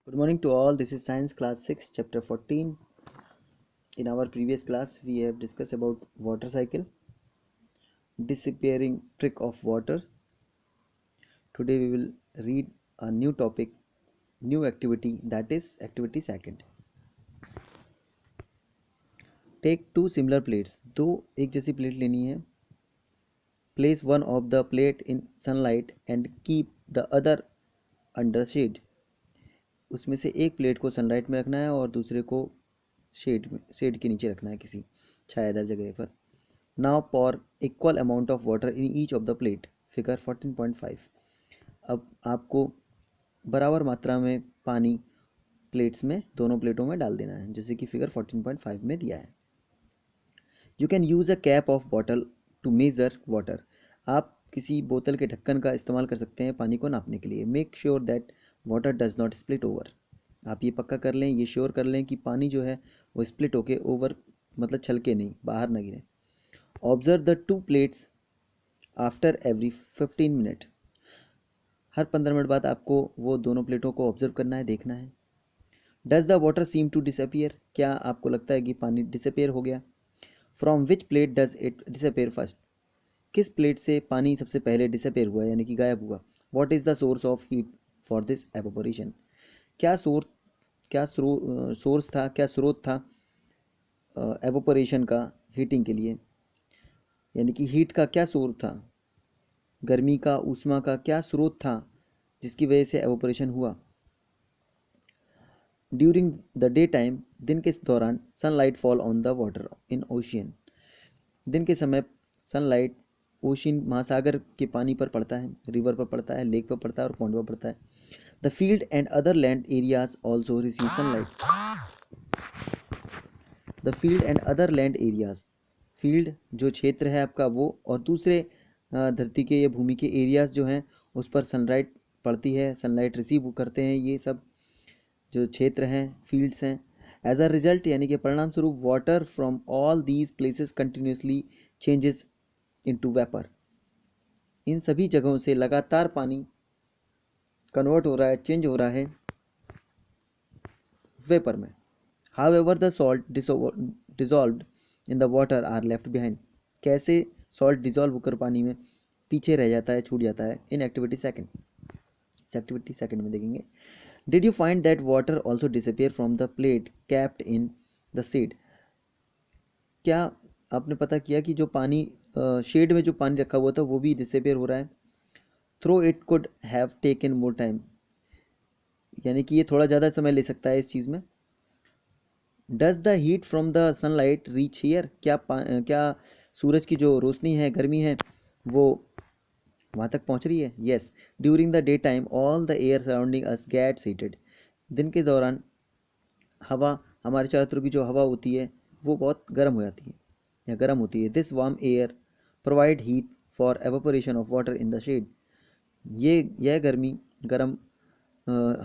Good morning to all. This is Science Class 6, Chapter 14. In our previous class, we have discussed about water cycle, disappearing trick of water. Today we will read a new topic, new activity, that is activity second. Take two similar plates. दो एक जैसी plate लेनी है. Place one of the plate in sunlight and keep the other under shade. उसमें से एक plate को sunlight में रखना है और दूसरे को शेड के नीचे रखना है किसी छायादार जगह पर. Now pour equal amount of water in each of the plate. Figure 14.5. अब आपको बराबर मात्रा में पानी प्लेट्स में दोनों प्लेटों में डाल देना है, जैसे कि फिगर 14.5 में दिया है. You can use a cap of bottle to measure water. आप किसी बोतल के ढक्कन का इस्तेमाल कर सकते हैं पानी को नापने के लिए. Make sure that water does not split over. आप ये पक्का कर लें, ये श्योर कर लें कि पानी जो है वो स्प्लिट होके ओवर मतलब छलके नहीं, बाहर ना गिरे. Observe the two plates after every 15 minute. Her 15 minute बाद आपको वो दोनों प्लेटों को ऑब्जर्व करना है, देखना है. Does the water seem to disappear. क्या आपको लगता है कि पानी डिसअपियर हो गया. From which plate does it disappear first. किस प्लेट से पानी सबसे पहले डिसअपियर हुआ यानी कि गायब हुआ. What is the source of heat for this evaporation. क्या सोर्स था, क्या स्रोत था एवोपोरेशन का हीटिंग के लिए, यानी कि हीट का क्या सोर्स था, गर्मी का, ऊष्मा का क्या स्रोत था जिसकी वजह से एवोपोरेशन हुआ. During the day time. दिन के दौरान sunlight fall on the water in ocean. दिन के समय सनलाइट ओशियन महासागर के पानी पर पड़ता है, रिवर पर पड़ता है, लेक पर पड़ता है और पॉन्ड पर पड़ता है. The field and other land areas also receive sunlight. The field and other land areas. Field जो क्षेत्र है आपका वो, और दूसरे धरती के या भूमि के एरियाज जो हैं उस पर सनलाइट पड़ती है, सनलाइट रिसीव करते हैं. ये सब जो क्षेत्र हैं फील्ड्स हैं. एज अ रिजल्ट यानी कि परिणाम स्वरूप water from all these places continuously changes into vapour. इन सभी जगहों से लगातार पानी कन्वर्ट हो रहा है, चेंज हो रहा है वेपर में. However the salt dissolved in the water are left behind. कैसे सॉल्ट डिसॉल्व होकर पानी में पीछे रह जाता है, छूट जाता है. In activity second. Activity second में देखेंगे. Did you find that water also disappear from the plate capped in the shade. क्या आपने पता किया कि जो पानी शेड में जो पानी रखा हुआ था वो भी डिसअपियर हो रहा है. Through it could have taken more time. यानी कि ये थोड़ा ज़्यादा समय ले सकता है इस चीज़ में. Does the heat from the sunlight reach here. क्या सूरज की जो रोशनी है, गर्मी है, वो वहाँ तक पहुँच रही है. Yes. During the day time all the air surrounding us gets heated. दिन के दौरान हवा, हमारे चारों तरफ की जो हवा होती है वो बहुत गर्म हो जाती है या गर्म होती है. This warm air provide heat for evaporation of water in the shade. यह गर्मी, गर्म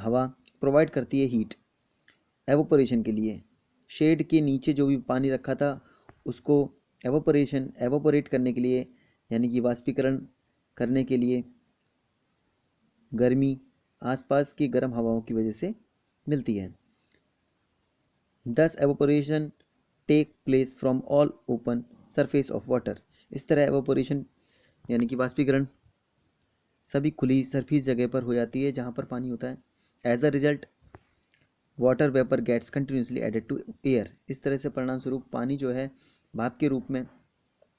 हवा प्रोवाइड करती है हीट एवोपोरेशन के लिए. शेड के नीचे जो भी पानी रखा था उसको एवोपोरेट करने के लिए, यानी कि वाष्पीकरण करने के लिए गर्मी आसपास की गर्म हवाओं की वजह से मिलती है. Thus evaporation take place from all open surface of water. इस तरह एवोपोरेशन यानी कि वाष्पीकरण सभी खुली सरफेस जगह पर हो जाती है जहाँ पर पानी होता है. As a result water vapour gets continuously added to air. इस तरह से परिणाम स्वरूप पानी जो है भाप के रूप में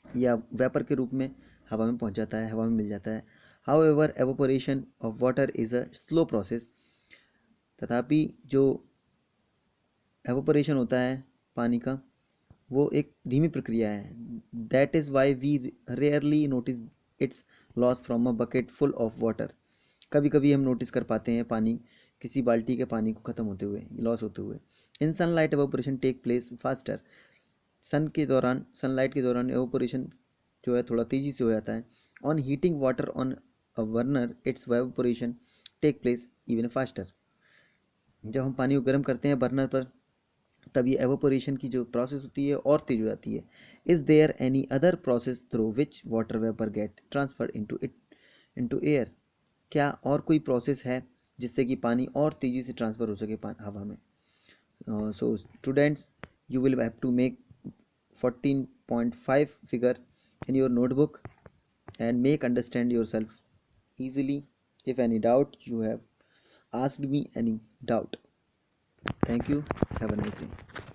या वेपर के रूप में हवा में पहुंच जाता है, हवा में मिल जाता है. How ever evaporation of water is a slow process. तथापि जो एवोपोरेशन होता है पानी का वो एक धीमी प्रक्रिया है. That is why we rarely notice its loss from a bucket full of water. कभी कभी हम नोटिस कर पाते हैं पानी, किसी बाल्टी के पानी को ख़त्म होते हुए, लॉस होते हुए. In sunlight evaporation take place faster. Sunlight के दौरान एवोपोरेशन जो है थोड़ा तेज़ी से हो जाता है. On heating water on a burner its evaporation take place even faster. जब हम पानी को गर्म करते हैं बर्नर पर तब ये एवोपोरेशन की जो प्रोसेस होती है और तेज हो जाती है. Is there any other process through which water vapour get transfer into air. क्या और कोई प्रोसेस है जिससे कि पानी और तेज़ी से ट्रांसफ़र हो सके हवा में. So students, you will have to make 14.5 figure in your notebook and make understand yourself easily. If any doubt, you have asked me any doubt. Thank you. Have a nice day.